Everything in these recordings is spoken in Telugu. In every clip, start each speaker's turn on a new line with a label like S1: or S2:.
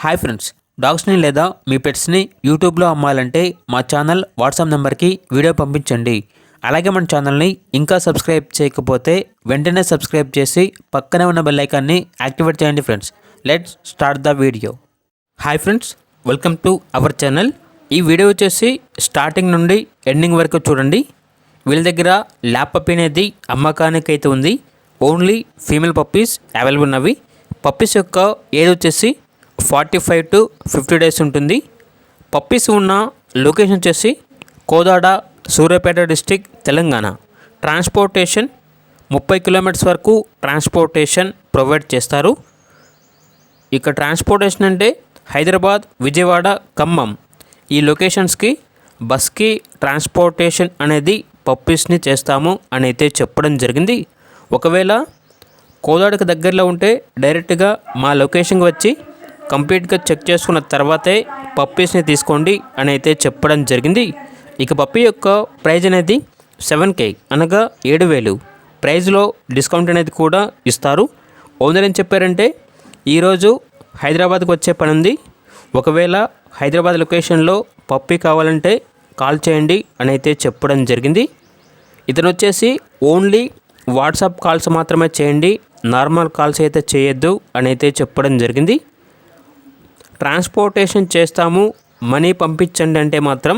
S1: హాయ్ ఫ్రెండ్స్, డాగ్స్ని లేదా మీ పెట్స్ని యూట్యూబ్లో అమ్మాలంటే మా ఛానల్ వాట్సాప్ నెంబర్కి వీడియో పంపించండి. అలాగే మన ఛానల్ని ఇంకా సబ్స్క్రైబ్ చేయకపోతే వెంటనే సబ్స్క్రైబ్ చేసి పక్కనే ఉన్న బెల్ ఐకాన్ని యాక్టివేట్ చేయండి friends. Let's start the video. Hi friends, welcome to our channel. ఈ వీడియో వచ్చేసి స్టార్టింగ్ నుండి ఎండింగ్ వరకు చూడండి. వీళ్ళ దగ్గర ల్యాబ్ పప్పీ అనేది అమ్మకానికి అయితే ఉంది. ఓన్లీ ఫీమేల్ పప్పీస్ అవైలబుల్ ఉన్నవి. పప్పీస్ యొక్క ఏజ్ వచ్చేసి 45 to 50 డేస్ ఉంటుంది. పప్పీస్ ఉన్న లొకేషన్ వచ్చేసి Kodad, Suryapet district, Telangana. Transportation 30 kilometres వరకు ట్రాన్స్పోర్టేషన్ ప్రొవైడ్ చేస్తారు. ఇక ట్రాన్స్పోర్టేషన్ అంటే హైదరాబాద్, విజయవాడ, ఖమ్మం ఈ లొకేషన్స్కి బస్కి ట్రాన్స్పోర్టేషన్ అనేది పప్పీస్ని చేస్తాము అని అయితే చెప్పడం జరిగింది. ఒకవేళ కోదాడకు దగ్గరలో ఉంటే డైరెక్ట్గా మా లొకేషన్కి వచ్చి కంప్లీట్గా చెక్ చేసుకున్న తర్వాతే పప్పీస్ని తీసుకోండి అని అయితే చెప్పడం జరిగింది. ఇక పప్పీ యొక్క ప్రైజ్ అనేది 7K అనగా 7,000. ప్రైజ్లో డిస్కౌంట్ అనేది కూడా ఇస్తారు. ఓనర్ ఏం చెప్పారంటే ఈరోజు హైదరాబాద్కి వచ్చే పని ఉంది. ఒకవేళ హైదరాబాద్ లొకేషన్లో పప్పీ కావాలంటే కాల్ చేయండి అని అయితే చెప్పడం జరిగింది. ఇతను వచ్చేసి ఓన్లీ వాట్సాప్ కాల్స్ మాత్రమే చేయండి, నార్మల్ కాల్స్ అయితే చేయొద్దు అని అయితే చెప్పడం జరిగింది. ట్రాన్స్పోర్టేషన్ చేస్తాము, మనీ పంపించండి అంటే మాత్రం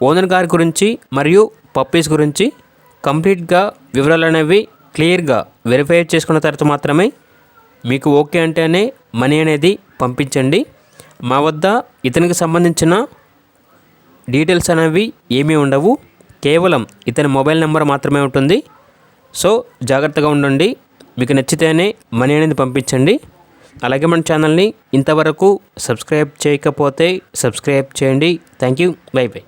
S1: ఓనర్ గారి గురించి మరియు పప్పీస్ గురించి కంప్లీట్గా వివరాలు అనేవి క్లియర్గా వెరిఫై చేసుకున్న తర్వాత మాత్రమే మీకు ఓకే అంటేనే మనీ అనేది పంపించండి. మా వద్ద ఇతనికి సంబంధించిన డీటెయిల్స్ అనేవి ఏమీ ఉండవు. కేవలం ఇతని మొబైల్ నెంబర్ మాత్రమే ఉంటుంది. సో జాగ్రత్తగా ఉండండి. మీకు నచ్చితేనే మనీ అనేది పంపించండి. అలాగే మన ఛానల్ని ఇంతవరకు సబ్స్క్రైబ్ చేయకపోతే సబ్స్క్రైబ్ చేయండి. Thank you. By by.